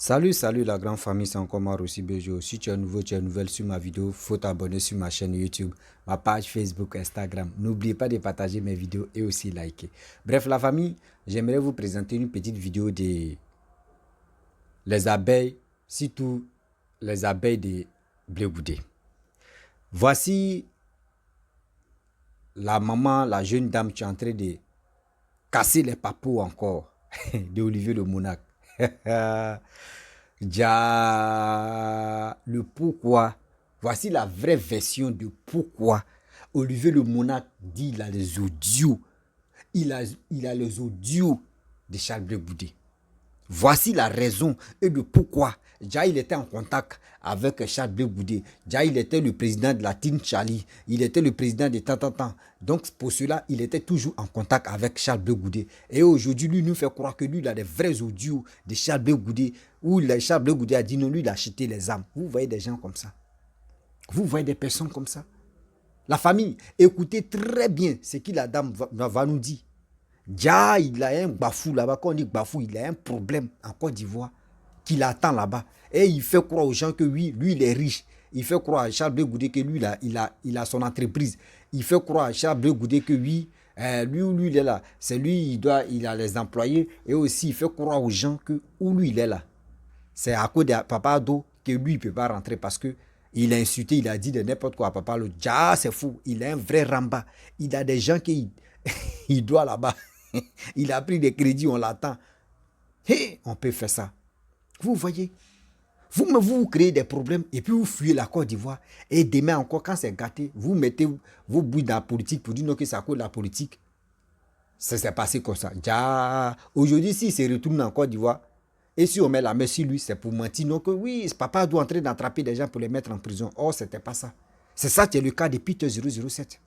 Salut la grande famille, c'est encore moi aussi Bejo. Si tu es nouveau, tu es nouvelle sur ma vidéo, faut t'abonner sur ma chaîne YouTube, ma page Facebook, Instagram. N'oubliez pas de partager mes vidéos et aussi liker. Bref, la famille, j'aimerais vous présenter une petite vidéo des les abeilles, surtout les abeilles de blé goudé. Voici la maman, la jeune dame qui est en train de casser les papous encore de Olivier le Monarque. Le pourquoi. Voici la vraie version de pourquoi Olivier le Monarque dit il a les audios. Il a les audios de Charles Blé Goudé. Voici la raison et le pourquoi. Déjà, il était en contact avec Charles Blé Goudé. Déjà, il était le président de la Team Charlie. Il était le président de tant. Donc, pour cela, il était toujours en contact avec Charles Blé Goudé. Et aujourd'hui, lui nous fait croire que lui, il a des vrais audios de Charles Blé Goudé. Où Charles Blé Goudé a dit non, lui, il a acheté les armes. Vous voyez des gens comme ça. Vous voyez des personnes comme ça. La famille, écoutez très bien ce que la dame va nous dire. Déjà, il a un bafou là-bas. Quand on dit bafou, il a un problème en Côte d'Ivoire qu'il attend là-bas. Et il fait croire aux gens que oui, lui, il est riche. Il fait croire à Charles Blé Goudé que lui, il a son entreprise. Il fait croire à Charles Blé Goudé que oui, lui, il est là. C'est lui, il a les employés. Et aussi, il fait croire aux gens que où lui, il est là. C'est à cause de Papa Ado que lui, il ne peut pas rentrer parce que il a insulté, il a dit de n'importe quoi à Papa Ado. Déjà, c'est fou. Il est un vrai ramba. Il a des gens qui il doit là-bas. Il a pris des crédits, on l'attend. Hey, on peut faire ça. Vous voyez, vous créez des problèmes et puis vous fuyez la Côte d'Ivoire. Et demain encore, quand c'est gâté, vous mettez vos bouilles dans la politique pour dire non que c'est à cause de la politique. Ça s'est passé comme ça. Aujourd'hui, s'il se retourne en Côte d'Ivoire, et si on met la main sur lui, c'est pour mentir. Non, que oui, ce papa doit entrer d'attraper des gens pour les mettre en prison. Oh, c'était pas ça. C'est ça qui est le cas de Peter 007.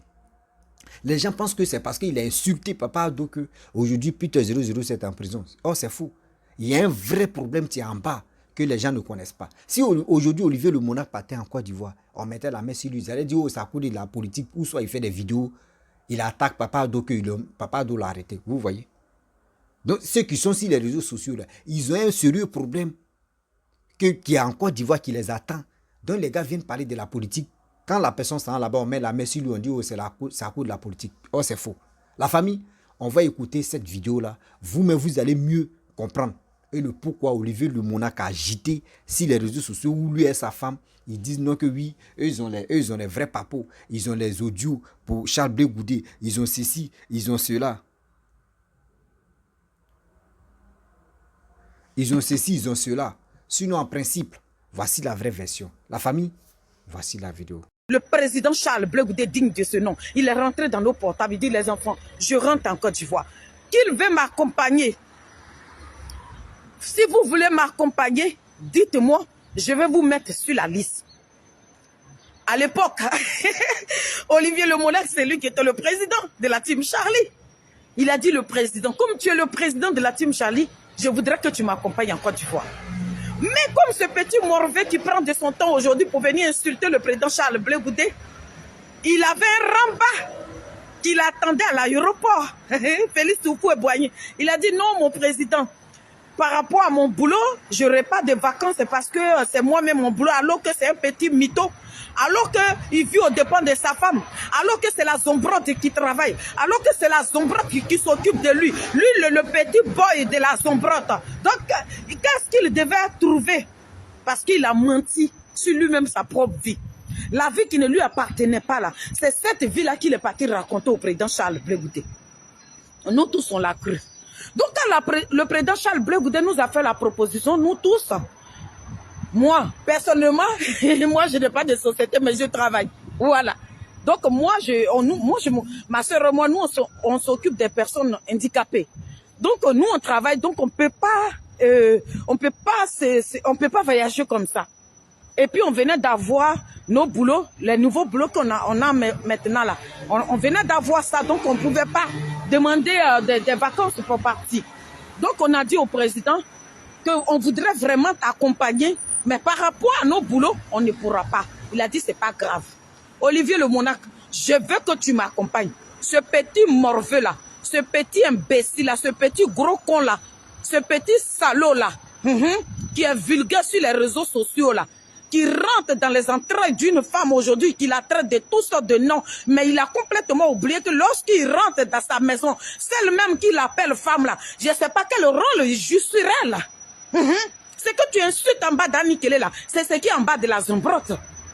Les gens pensent que c'est parce qu'il a insulté Papa Ado que aujourd'hui Peter 007 est en prison. Oh, c'est fou. Il y a un vrai problème qui est en bas que les gens ne connaissent pas. Si aujourd'hui Olivier le Monarque partait en Côte d'Ivoire, on mettait la main sur lui, ils allaient dire oh, ça coûte de la politique, ou soit il fait des vidéos, il attaque Papa Ado, que Papa Ado l'a arrêté. Vous voyez? Donc ceux qui sont sur les réseaux sociaux, là, ils ont un sérieux problème qui est en Côte d'Ivoire qui les attend. Donc les gars viennent parler de la politique. Quand la personne s'en va là-bas, on met la main sur lui, on dit oh, c'est à cause de la politique. Oh, c'est faux. La famille, on va écouter cette vidéo-là. Vous-même, vous allez mieux comprendre. Et le pourquoi Olivier le Monarque a agité sur les réseaux sociaux où lui et sa femme, ils disent non que oui, eux, ils ont les vrais papos. Ils ont les audios pour Charles Blé Goudé. Ils ont ceci, ils ont cela. Ils ont ceci, ils ont cela. Sinon, en principe, voici la vraie version. La famille, voici la vidéo. Le président Charles Blé Goudé, digne de ce nom, il est rentré dans nos portables, il dit les enfants, je rentre en Côte d'Ivoire. Qu'il veut m'accompagner. Si vous voulez m'accompagner, dites-moi, je vais vous mettre sur la liste. À l'époque, Olivier le Monarque, c'est lui qui était le président de la Team Charlie. Il a dit le président, comme tu es le président de la Team Charlie, je voudrais que tu m'accompagnes en Côte d'Ivoire. Mais comme ce petit morveux qui prend de son temps aujourd'hui pour venir insulter le président Charles Blé Goudé, il avait un ramba qui l'attendait à l'aéroport. Félix Houphouët-Boigny. Il a dit non, mon président, par rapport à mon boulot, je n'aurai pas de vacances parce que c'est moi-même mon boulot, alors que c'est un petit mytho. Alors qu'il vit aux dépens de sa femme, alors que c'est la Zombrotte qui travaille, alors que c'est la Zombrotte qui s'occupe de lui. Lui, le petit boy de la Zombrotte. Donc, qu'est-ce qu'il devait trouver? Parce qu'il a menti sur lui-même sa propre vie. La vie qui ne lui appartenait pas là. C'est cette vie-là qu'il est parti raconter au président Charles Blé Goudé. Nous tous, on l'a cru. Donc, quand le président Charles Blé Goudé nous a fait la proposition, nous tous, moi, personnellement, moi, je n'ai pas de société, mais je travaille. Voilà. Donc, ma soeur et moi, nous, on s'occupe des personnes handicapées. Donc, nous, on travaille, donc on peut pas voyager comme ça. Et puis, on venait d'avoir nos boulots, les nouveaux boulots qu'on a maintenant là. On venait d'avoir ça, donc on ne pouvait pas demander des vacances pour partir. Donc, on a dit au président qu'on voudrait vraiment t'accompagner, mais par rapport à nos boulots, on ne pourra pas. Il a dit, c'est pas grave. Olivier le Monarque, je veux que tu m'accompagnes. Ce petit morveux là, ce petit imbécile là, ce petit gros con là, ce petit salaud là, qui est vulgaire sur les réseaux sociaux là, qui rentre dans les entrailles d'une femme aujourd'hui, qui la traite de toutes sortes de noms, mais il a complètement oublié que lorsqu'il rentre dans sa maison, celle même qui l'appelle femme là, je ne sais pas quel rôle il joue sur elle là. C'est que tu insultes en bas d'Annie Kelé là, c'est ce qui est en bas de la Zambrotte.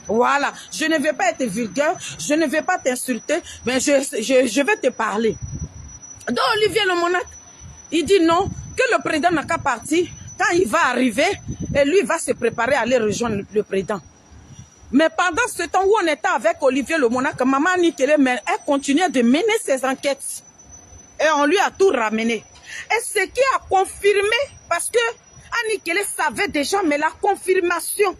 Voilà, je ne vais pas être vulgaire, je ne vais pas t'insulter, mais je vais te parler. Donc Olivier le Monarque, il dit non, que le président n'a qu'à partir. Quand il va arriver, et lui va se préparer à aller rejoindre le président. Mais pendant ce temps où on était avec Olivier le Monarque, maman Annie Kelé, elle continuait de mener ses enquêtes. Et on lui a tout ramené. Et ce qui a confirmé, parce que Annie Kelé savait déjà, mais la confirmation,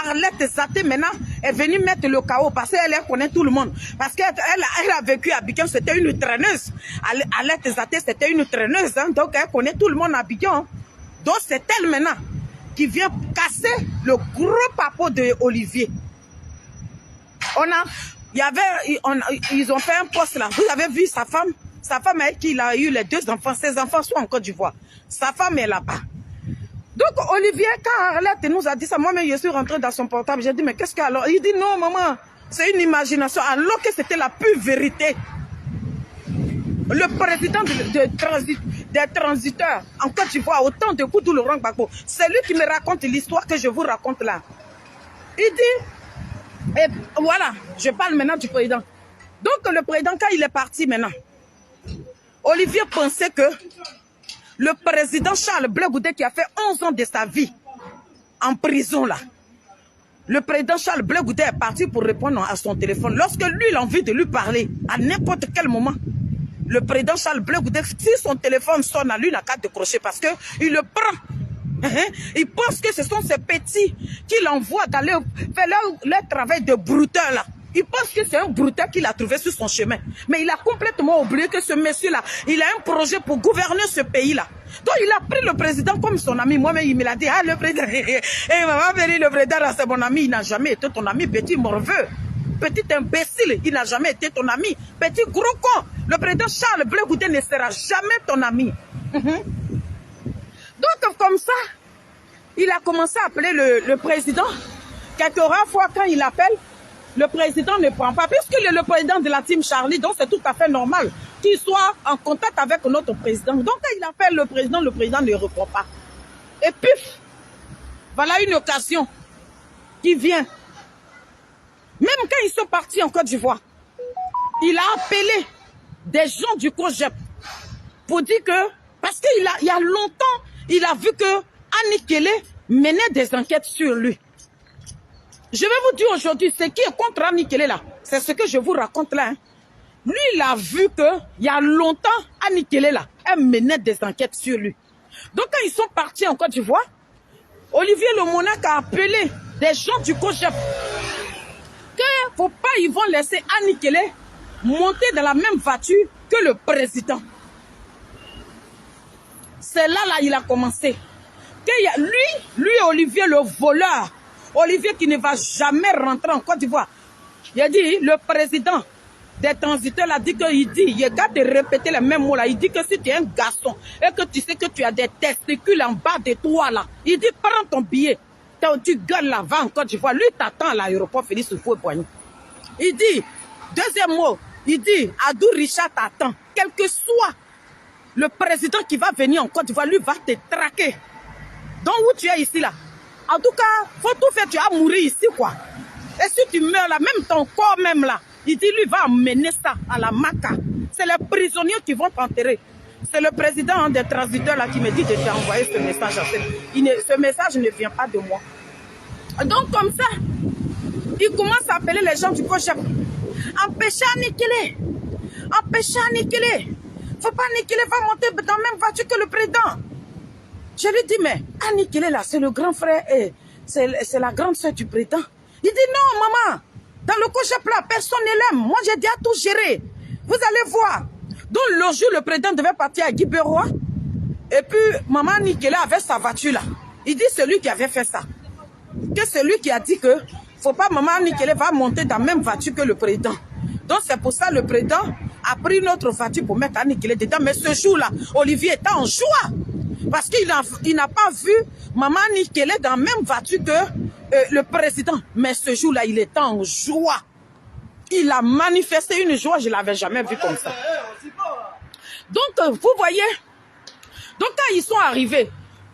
Arlette Zaté maintenant est venue mettre le chaos parce qu'elle connaît tout le monde. Parce qu'elle a vécu à Abidjan, c'était une traîneuse. Arlette Zaté, c'était une traîneuse, hein, donc elle connaît tout le monde à Abidjan. Donc c'est elle maintenant qui vient casser le gros papeau de Olivier. Ils ont fait un poste là. Vous avez vu sa femme avec qui il a eu les 2 enfants. Ses enfants sont en Côte d'Ivoire. Sa femme est là-bas. Donc Olivier, quand Arlette nous a dit ça, moi-même je suis rentrée dans son portable. J'ai dit mais qu'est-ce qu'il y a alors? Il dit non maman, c'est une imagination. Alors que c'était la pure vérité. Le président des transiteurs en Côte d'Ivoire, autant de Koudou Laurent Gbagbo, c'est lui qui me raconte l'histoire que je vous raconte là. Il dit, et voilà, je parle maintenant du président. Donc le président, quand il est parti maintenant, Olivier pensait que le président Charles Blé Goudé, qui a fait 11 ans de sa vie en prison là, le président Charles Blé Goudé est parti pour répondre à son téléphone. Lorsque lui, il a envie de lui parler, à n'importe quel moment, le président Charles Blé Goudé, si son téléphone sonne à lui, il n'a qu'à décrocher parce qu'il le prend. Il pense que ce sont ces petits qui l'envoient d'aller faire leur travail de brouteur là. Il pense que c'est un brouteur qu'il a trouvé sur son chemin. Mais il a complètement oublié que ce monsieur-là, il a un projet pour gouverner ce pays-là. Donc il a pris le président comme son ami. Moi-même, il me l'a dit, ah le président, maman Béli, le président, c'est mon ami, il n'a jamais été ton ami, petit morveux. Petit imbécile, il n'a jamais été ton ami. Petit gros con, le président Charles Blé Goudé ne sera jamais ton ami. Donc comme ça, il a commencé à appeler le président. Quelques rares fois quand il appelle, le président ne prend pas. Puisqu'il est le président de la team Charlie, donc c'est tout à fait normal qu'il soit en contact avec notre président. Donc quand il appelle le président ne répond pas. Et puis, voilà une occasion qui vient. Même quand ils sont partis en Côte d'Ivoire, il a appelé des gens du COJEP pour dire que, parce qu'il y a longtemps, il a vu que Annie Kelé menait des enquêtes sur lui. Je vais vous dire aujourd'hui, ce qui est contre Annie Kelé là, c'est ce que je vous raconte là. Hein. Lui, il a vu que il y a longtemps, Annie Kelé là, elle menait des enquêtes sur lui. Donc quand ils sont partis en Côte d'Ivoire, Olivier le Monarque a appelé des gens du COJEP. Faut pas, ils vont laisser Annie Kelé monter dans la même voiture que le président. C'est là, il a commencé. Que lui, Olivier, le voleur, Olivier qui ne va jamais rentrer en Côte d'Ivoire. Il a dit, le président des transiteurs a dit il a qu'à te répéter les mêmes mots là. Il dit que si tu es un garçon et que tu sais que tu as des testicules en bas de toi là, il dit, prends ton billet. Tu gueules là, va en Côte d'Ivoire. Lui t'attend à l'aéroport Félix Houphouët-Boigny. Il dit, deuxième mot, il dit, Adou Richard t'attend. Quel que soit le président qui va venir en Côte d'Ivoire, lui va te traquer. Donc où tu es ici là. En tout cas, faut tout faire, tu vas mourir ici quoi. Et si tu meurs là, même ton corps même là, il dit, lui va emmener ça à la Maca. C'est les prisonniers qui vont t'enterrer. C'est le président des transiteurs là qui me dit de t'envoyer ce message. Ce message ne vient pas de moi. Donc comme ça, il commence à appeler les gens du COJEP. Empêchez Annie Kelé. Empêchez Annie Kelé. Faut pas Annie Kelé va monter dans la même voiture que le président. Je lui dis, mais Annie Kelé là, c'est le grand frère et c'est la grande soeur du président. Il dit, non maman, dans le COJEP là, personne ne l'aime. Moi j'ai déjà tout géré. Vous allez voir. Donc le jour, le président devait partir à Guibérois. Et puis, maman Annie Kelé avait sa voiture là. Il dit, c'est lui qui avait fait ça. Que c'est lui qui a dit que faut pas maman Annie Kelé va monter dans la même voiture que le président. Donc c'est pour ça le président a pris une autre voiture pour mettre Annie Kelé dedans. Mais ce jour-là, Olivier était en joie. Parce qu'il n'a pas vu Maman Nikele dans la même voiture que le président. Mais ce jour-là, il était en joie. Il a manifesté une joie, je ne l'avais jamais vu comme ça. Donc, vous voyez, donc quand ils sont arrivés,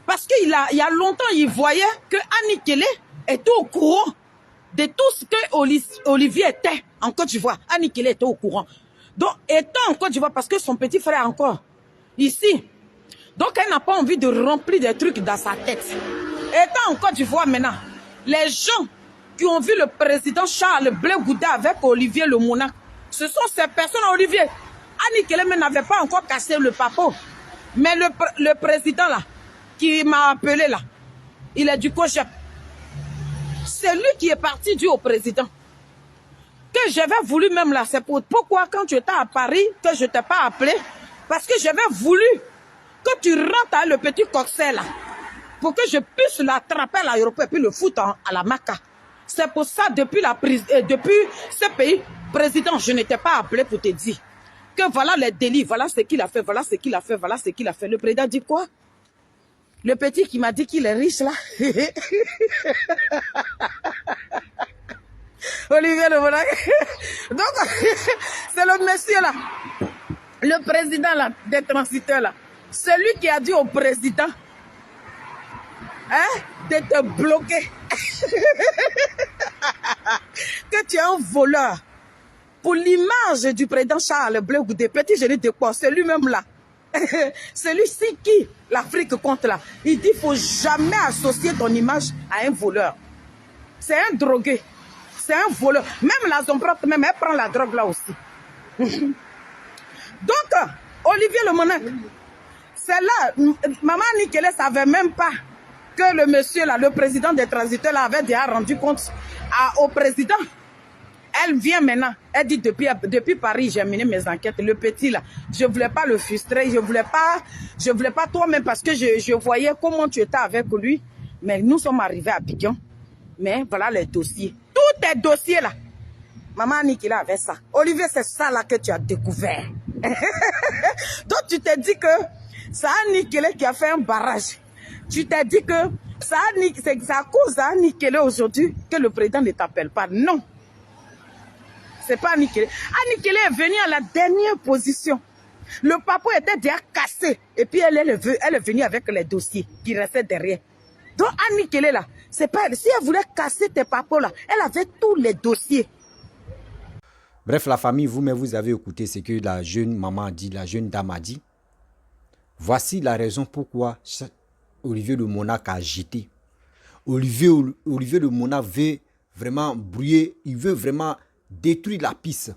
parce qu'il y a longtemps, ils voyaient que Anikele était au courant de tout ce que Olivier était en Côte d'Ivoire. Anikele était au courant. Donc, étant en Côte d'Ivoire, parce que son petit frère est encore ici. Donc, elle n'a pas envie de remplir des trucs dans sa tête. Étant en Côte d'Ivoire maintenant, les gens qui ont vu le président Charles Blé Gouda avec Olivier le monarque, ce sont ces personnes, Olivier. Anikele n'avait pas encore cassé le papo. Mais le président là, qui m'a appelé là, il est du COJEP. C'est lui qui est parti dire au président que j'avais voulu même là. C'est pourquoi quand tu étais à Paris, que je ne t'ai pas appelé. Parce que j'avais voulu que tu rentres à le petit cocktail là. Pour que je puisse l'attraper à l'aéroport et puis le foutre à la maca. C'est pour ça, depuis ce pays, président, je ne t'ai pas appelé pour te dire que voilà les délits, voilà ce qu'il a fait, voilà ce qu'il a fait, voilà ce qu'il a fait. Le président dit quoi? Le petit qui m'a dit qu'il est riche là. Olivier le monarque. Donc, c'est le monsieur là, le président là, des transiteurs là. C'est lui qui a dit au président de te bloquer. Que tu es un voleur. Pour l'image du président Charles Blé Gouda, petit génie de quoi, c'est lui-même là. Celui-ci qui l'Afrique compte là. Il dit qu'il ne faut jamais associer ton image à un voleur. C'est un drogué. C'est un voleur. Même la Zomprote, même elle prend la drogue là aussi. Donc, Olivier le monarque, c'est là, Maman Nikele ne savait même pas que le monsieur là, le président des transiteurs là, avait déjà rendu compte au président. Elle vient maintenant, elle dit depuis Paris, j'ai mené mes enquêtes. Le petit là, je ne voulais pas le frustrer, je voulais pas toi-même parce que je voyais comment tu étais avec lui. Mais nous sommes arrivés à Abidjan. Mais voilà les dossiers. Tous tes dossiers là. Maman Nikela avait ça. Olivier, c'est ça là que tu as découvert. Donc tu t'es dit que c'est Nikela qui a fait un barrage. Tu t'es dit que c'est à cause d'Nikela aujourd'hui que le président ne t'appelle pas. Non. C'est pas Anikele. Anikele est venue à la dernière position. Le papo était déjà cassé. Et puis elle est venue avec les dossiers qui restaient derrière. Donc Anikele là, c'est pas elle. Si elle voulait casser tes papos là, elle avait tous les dossiers. Bref, la famille, vous avez écouté ce que la jeune maman a dit, la jeune dame a dit. Voici la raison pourquoi Olivier le monarque a agité. Olivier le monarque veut vraiment brouiller, il veut vraiment détruire la piste.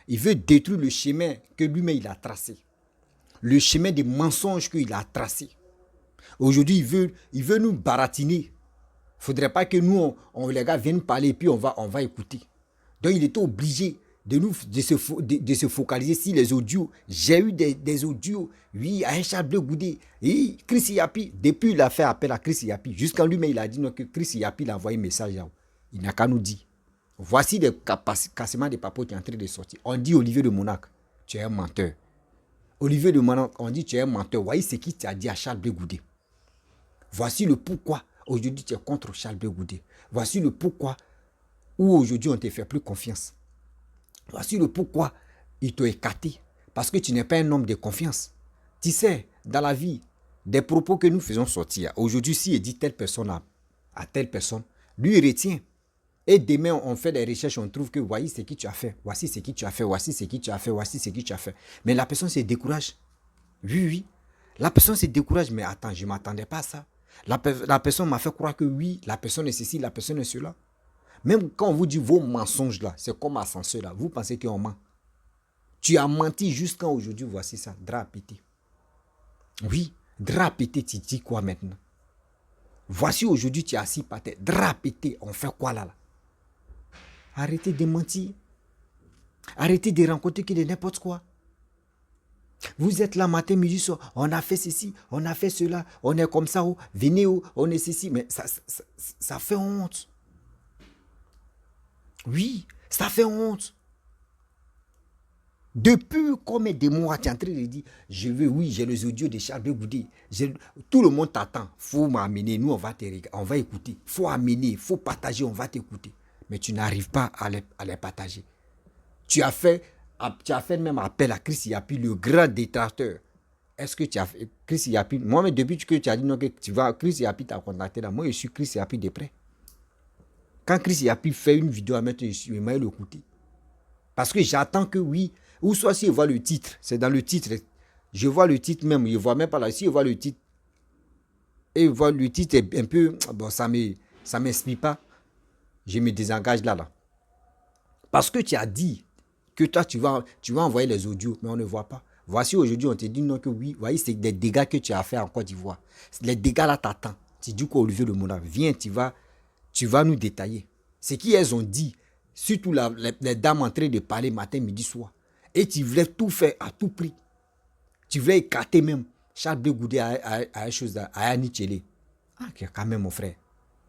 Il veut détruire le chemin que lui-même il a tracé. Le chemin des mensonges qu'il a tracé. Aujourd'hui, il veut nous baratiner. Il ne faudrait pas que nous, les gars viennent parler et puis on va écouter. Donc, il était obligé de se focaliser sur les audios. J'ai eu des audios, oui, à un Charles Blé Gouda. Et Chris Yapi, depuis il a fait appel à Chris Yapi, jusqu'à lui-même, il a dit non, que Chris Yapi il a envoyé un message là. Il n'a qu'à nous dire. Voici les cassements des papos qui sont en train de sortir. On dit Olivier le monarque, tu es un menteur. Olivier le monarque, on dit tu es un menteur. Voyez ce qu'il t'a dit à Charles Blé Gouda. Voici le pourquoi aujourd'hui tu es contre Charles Blé Gouda. Voici le pourquoi où aujourd'hui on ne te fait plus confiance. Voici le pourquoi il t'a écarté. Parce que tu n'es pas un homme de confiance. Tu sais, dans la vie, des propos que nous faisons sortir, aujourd'hui, si il dit telle personne à telle personne, lui il retient. Et demain, on fait des recherches, on trouve que voici ce que tu as fait, voici ce que tu as fait, voici ce que tu as fait, voici ce que tu as fait. Mais la personne se décourage. Oui. La personne se décourage, mais attends, je ne m'attendais pas à ça. La personne m'a fait croire que oui, la personne est ceci, la personne est cela. Même quand on vous dit vos mensonges là, c'est comme ascenseur là, vous pensez qu'on ment. Tu as menti jusqu'à aujourd'hui, voici ça, drap pété. Oui, drap pété, tu dis quoi maintenant? Voici aujourd'hui, tu es assis par terre, drap pété, on fait quoi là? Arrêtez de mentir. Arrêtez de rencontrer que de n'importe quoi. Vous êtes là matin, midi, soir, on a fait ceci, on a fait cela, on est comme ça, venez, on est ceci, mais ça fait honte. Oui, ça fait honte. Depuis combien de mois tu es en train de dire, je veux, oui, j'ai les audios de Charles Blé Goudé. Tout le monde t'attend. Faut m'amener, nous on va écouter. Faut amener, faut partager, on va t'écouter. Mais tu n'arrives pas à les partager. Tu as fait même appel à Chris Yapi, le grand détracteur. Est-ce que tu as fait Chris Yapi? Moi, mais depuis que tu as dit non, que tu vas, Chris Yapi t'a contacté là. Moi, je suis Chris Yapi de près. Quand Chris Yapi fait une vidéo à mettre, je vais l'écouter. Parce que j'attends que oui, ou soit si je vois le titre, c'est dans le titre. Je vois le titre même, je ne vois même pas là. Si je vois le titre, et je vois le titre est un peu, bon, ça ne m'inspire pas. Je me désengage là. Parce que tu as dit que toi, tu vas envoyer les audios, mais on ne voit pas. Voici aujourd'hui, on te dit non que oui, voyez, c'est des dégâts que tu as fait en Côte d'Ivoire. Les dégâts là t'attendent. Tu dis quoi, Olivier Le Mona, viens, tu vas nous détailler. Ce qu'elles ont dit, surtout les dames en train de parler matin, midi, soir. Et tu voulais tout faire à tout prix. Tu voulais écarter même Charles Blé Goudé à une chose, à Annie Tchelé. Ah, quand même, mon frère.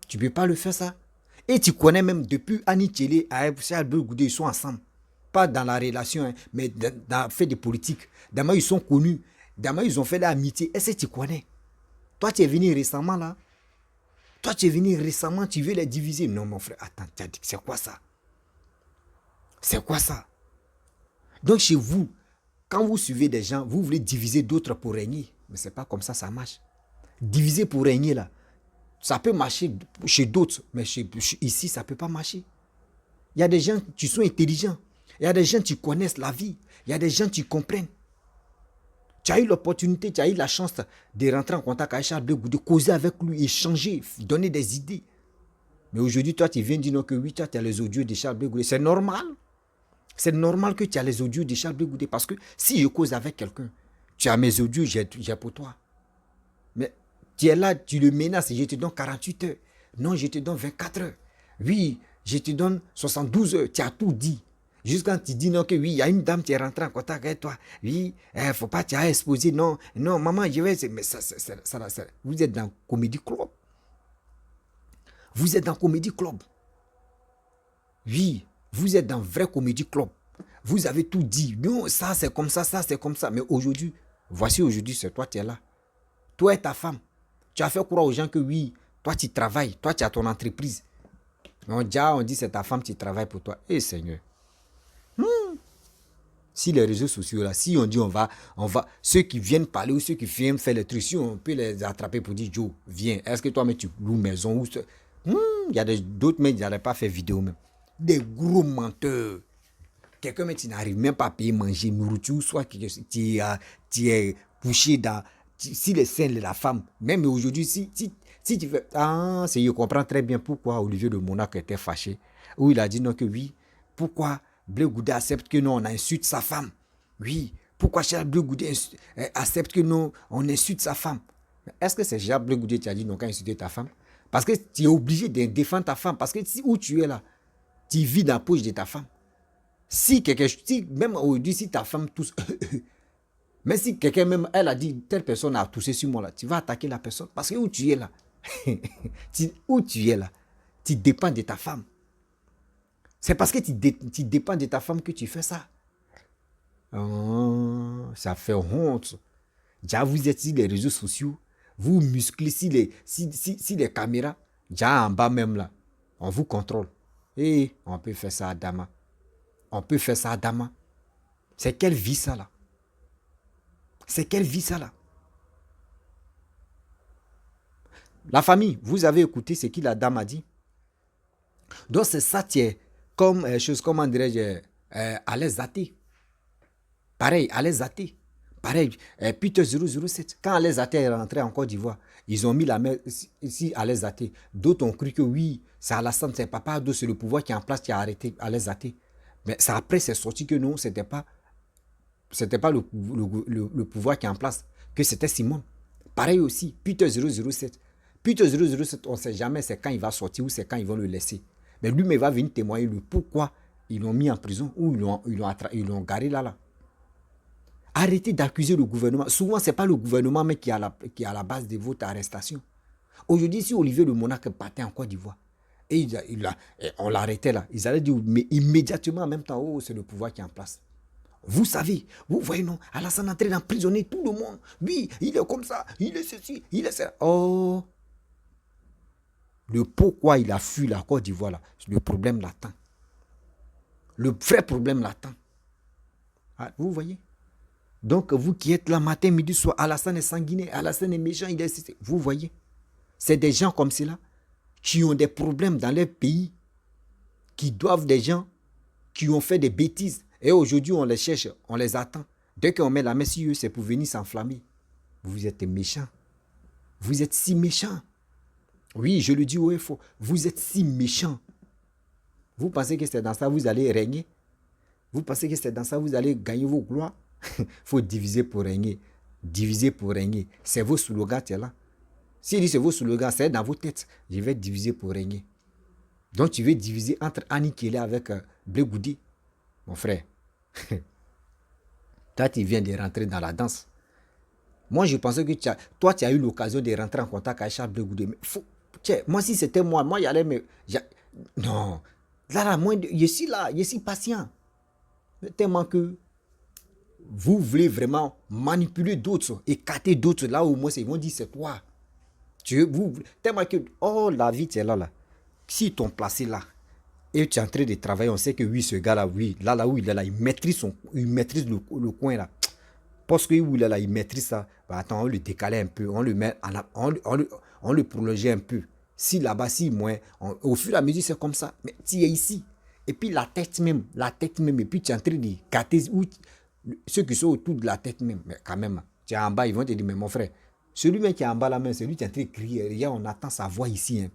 Tu ne peux pas le faire ça. Et tu connais même depuis Annie Tchelé et Charles Blé Goudé, ils sont ensemble. Pas dans la relation, hein, mais dans le fait de politique. D'abord, ils sont connus. D'abord, ils ont fait l'amitié. Est-ce que tu connais? Toi, tu es venu récemment là. Toi, tu es venu récemment, tu veux les diviser. Non, mon frère, attends, tu as dit, c'est quoi ça? C'est quoi ça? Donc, chez vous, quand vous suivez des gens, vous voulez diviser d'autres pour régner. Mais ce n'est pas comme ça, ça marche. Diviser pour régner, là, ça peut marcher chez d'autres, mais ici, ça ne peut pas marcher. Il y a des gens qui sont intelligents. Il y a des gens qui connaissent la vie. Il y a des gens qui comprennent. Tu as eu l'opportunité, tu as eu la chance de rentrer en contact avec Charles Blé Goudé, de causer avec lui, échanger, donner des idées. Mais aujourd'hui, toi, tu viens dire non que oui, toi, tu as les audios de Charles Blé Goudé. C'est normal. C'est normal que tu as les audios de Charles Blé Goudé parce que si je cause avec quelqu'un, tu as mes audios, j'ai pour toi. Mais tu es là, tu le menaces, je te donne 48 heures. Non, je te donne 24 heures. Oui, je te donne 72 heures. Tu as tout dit. Jusqu'à quand tu dis non, que oui, il y a une dame qui est rentrée en contact avec toi. Oui, il faut pas, tu as exposé. Non, non, maman, je vais. Mais ça, vous êtes dans Comédie Club. Vous êtes dans Comédie Club. Oui, vous êtes dans vrai Comédie Club. Vous avez tout dit. Non, ça c'est comme ça c'est comme ça. Mais aujourd'hui, voici aujourd'hui, c'est toi, tu es là. Toi et ta femme. Tu as fait croire aux gens que oui, toi tu travailles, toi tu as ton entreprise. Mais déjà, on dit c'est ta femme qui travaille pour toi. Eh Seigneur. Si les réseaux sociaux là, si on dit on va, ceux qui viennent parler ou ceux qui viennent faire les trucs, si on peut les attraper pour dire Joe, viens, est-ce que toi mais tu loues maison ou il y a d'autres mais ils n'allaient pas faire vidéo même. Des gros menteurs. Quelqu'un mais tu n'arrives même pas à payer manger, nourriture, soit tu es couché dans, si les seins de la femme, même aujourd'hui, si tu fais, je comprends très bien pourquoi Olivier de Monaco était fâché, où il a dit non que oui, pourquoi Blé Goudé accepte que nous on insulte sa femme, oui, pourquoi Charles Blé Goudé accepte que nous on insulte sa femme. Est-ce que c'est Charles Blé Goudé qui a dit non qu'à insulter ta femme? Parce que tu es obligé de défendre ta femme, parce que où tu es là, tu vis dans la poche de ta femme. Si même aujourd'hui, si ta femme tousse, mais si quelqu'un même, elle a dit, telle personne a toussé sur moi là, tu vas attaquer la personne. Parce que où tu es là, où tu es là, tu dépends de ta femme. C'est parce que tu dépends de ta femme que tu fais ça. Oh, ça fait honte. Déjà, vous êtes sur les réseaux sociaux, vous musclez si les caméras, déjà en bas même là, on vous contrôle. Et on peut faire ça à Dama. On peut faire ça à Dama. C'est quelle vie ça là? C'est quelle vie ça là? La famille, vous avez écouté ce que la dame a dit? Donc c'est ça qui est comme chose, comment dirais-je, à les athées. Pareil, à les athées. Pareil, Peter 007, quand les athées est rentré en Côte d'Ivoire, ils ont mis la main ici à les athées. D'autres ont cru que oui, c'est Alassane, c'est Papa Ado, c'est le pouvoir qui est en place qui a arrêté à les athées. Mais ça, après, c'est sorti que non, c'était pas le pouvoir qui est en place, que c'était Simone. Pareil aussi, Peter 007. Peter 007, on ne sait jamais c'est quand il va sortir ou c'est quand ils vont le laisser. Mais lui, il va venir témoigner le pourquoi ils l'ont mis en prison ou ils l'ont garé là. Arrêtez d'accuser le gouvernement. Souvent, ce n'est pas le gouvernement mais qui est à la base de votre arrestation. Aujourd'hui, si Olivier le Monarque partait en Côte d'Ivoire, et on l'arrêtait là, ils allaient dire mais immédiatement en même temps, oh, c'est le pouvoir qui est en place. Vous savez, vous voyez, non, Alassane est en train d'emprisonner tout le monde. Oui, il est comme ça, il est ceci, il est ça. Oh, le pourquoi il a fui la Côte d'Ivoire, là, le problème l'attend. Le vrai problème l'attend. Ah, vous voyez? Donc, vous qui êtes là matin, midi, soir, Alassane est sanguinaire, Alassane est méchant, il est... Vous voyez? C'est des gens comme cela qui ont des problèmes dans leur pays, qui doivent des gens qui ont fait des bêtises. Et aujourd'hui, on les cherche, on les attend. Dès qu'on met la main sur eux, c'est pour venir s'enflammer. Vous êtes méchants. Vous êtes si méchants. Oui, je le dis haut et fort. Vous êtes si méchants. Vous pensez que c'est dans ça que vous allez régner? Vous pensez que c'est dans ça que vous allez gagner vos gloires? Il faut diviser pour régner. Diviser pour régner. C'est vos slogans, c'est là. S'il dit c'est vos slogans, c'est dans vos têtes. Je vais diviser pour régner. Donc tu veux diviser entre Annie Kelly avec Blé Goudé. Mon frère. Toi, tu viens de rentrer dans la danse. Moi, je pensais que toi, tu as eu l'occasion de rentrer en contact avec Charles Blé Goudé. Mais moi, si c'était moi, il allait me... Non. Là, moi, je suis patient. Mais tellement que vous voulez vraiment manipuler d'autres, écarter d'autres, là où moi, ils vont dire c'est toi. Tellement que, oh, la vie, c'est là. Si t'ont placé là, et tu es en train de travailler, on sait que oui, ce gars-là, oui, là où il est là, il maîtrise le coin là. Parce que où il est là, il maîtrise ça. Bah, attends, on le décalait un peu, on le met, on le prolongeait un peu. Si là-bas, si moins, au fur et à mesure, c'est comme ça. Mais tu es ici. Et puis la tête même, et puis tu es en train de gâter ceux qui sont autour de la tête même. Mais quand même, tu es en bas, ils vont te dire, mais mon frère, celui-même qui est en bas là-même, c'est lui qui est en train de crier. Regarde, on attend sa voix ici. Hein.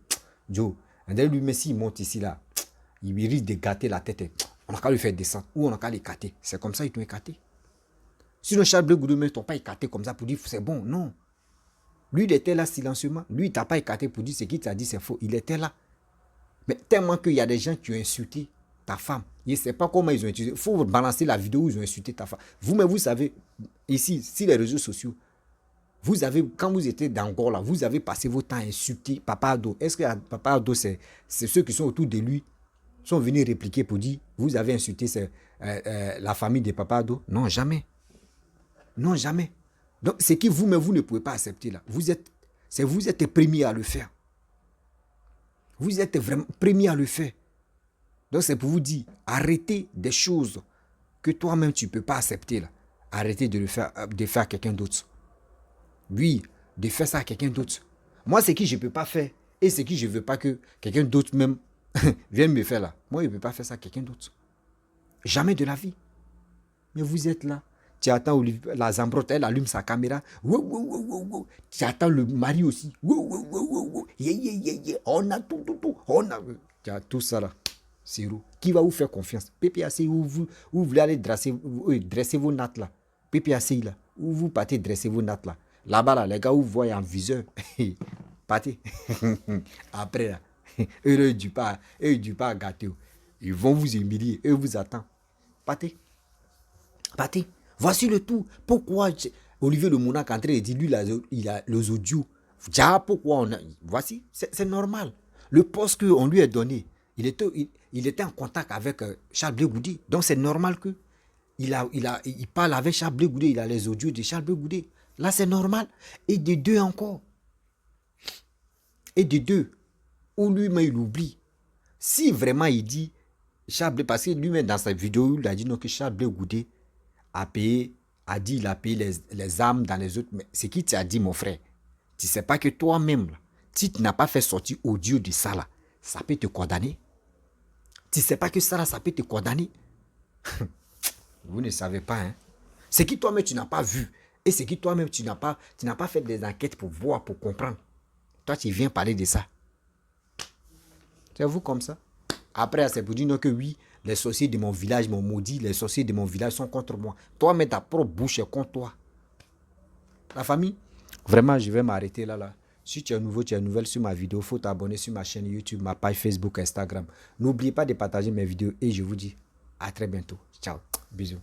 Joe, lui-même, s'il monte ici là, il risque de gâter la tête. On n'a qu'à le faire descendre ou on n'a qu'à l'écarter. C'est comme ça qu'ils t'ont écarté. Sinon, Charles Blé Goudé ne t'ont pas écarté comme ça pour dire c'est bon. Non. Lui, il était là silencieusement. Lui, il ne t'a pas écarté pour dire ce qu'il t'a dit, c'est faux. Il était là. Mais tellement qu'il y a des gens qui ont insulté ta femme. Je ne sais pas comment ils ont utilisé. Il faut balancer la vidéo où ils ont insulté ta femme. Vous-même, vous savez, ici, sur les réseaux sociaux, vous avez, quand vous étiez dans Gola, vous avez passé votre temps à insulter Papa Ado. Est-ce que Papa Ado, c'est ceux qui sont autour de lui, sont venus répliquer pour dire, vous avez insulté la famille de Papa Ado? Non, jamais. Non, jamais. Donc, c'est que vous-même, vous ne pouvez pas accepter là. Vous êtes premier à le faire. Vous êtes vraiment premier à le faire. Donc, c'est pour vous dire, arrêtez des choses que toi-même, tu ne peux pas accepter là. Arrêtez de faire à quelqu'un d'autre. Oui, de faire ça à quelqu'un d'autre. Moi, c'est qui je ne peux pas faire. Et c'est qui je ne veux pas que quelqu'un d'autre même vienne me faire là. Moi, je ne peux pas faire ça à quelqu'un d'autre. Jamais de la vie. Mais vous êtes là. Tu attends la Zambrotte, elle allume sa caméra. Tu attends le mari aussi. On a tout. On a... Tu as tout ça là. C'est où? Qui va vous faire confiance? PPAC, où vous voulez aller dresser vos nattes là. PPAC là. Où vous partez dresser vos nattes là. Là-bas là, les gars, vous voyez en viseur. Partez. Après là. Eux du pas gâter. Ils vont vous humilier. Eux vous attendent. Partez. Partez. Voici le tout. Pourquoi Olivier Le Monac est en train de dire, lui, il a les audios. Pourquoi on a... Voici, c'est normal. Le poste qu'on lui a donné, il était en contact avec Charles Blé Goudé. Donc c'est normal que il parle avec Charles Blé Goudé. Il a les audios de Charles Blé Goudé. Là, c'est normal. Et de deux encore. Et de deux. Ou lui-même, il oublie. Si vraiment il dit, Charles Blé, parce que lui-même, dans sa vidéo, il a dit non, que Charles Blé Goudé il a payé les âmes dans les autres. Mais c'est qui t'a dit, mon frère? Tu ne sais pas que toi-même, si tu n'as pas fait sortir audio de ça, là, ça peut te condamner. Tu ne sais pas que ça, là, ça peut te condamner. Vous ne savez pas, hein? C'est qui toi-même, tu n'as pas vu. Et c'est qui toi-même, tu n'as pas fait des enquêtes pour voir, pour comprendre. Toi, tu viens parler de ça. C'est vous comme ça. Après, c'est pour dire non, que oui, les sorciers de mon village m'ont maudit, les sorciers de mon village sont contre moi. Toi, mais ta propre bouche est contre toi. La famille, vraiment, je vais m'arrêter là. Si tu es nouveau, tu es nouvelle sur ma vidéo, il faut t'abonner sur ma chaîne YouTube, ma page Facebook, Instagram. N'oubliez pas de partager mes vidéos et je vous dis à très bientôt. Ciao, bisous.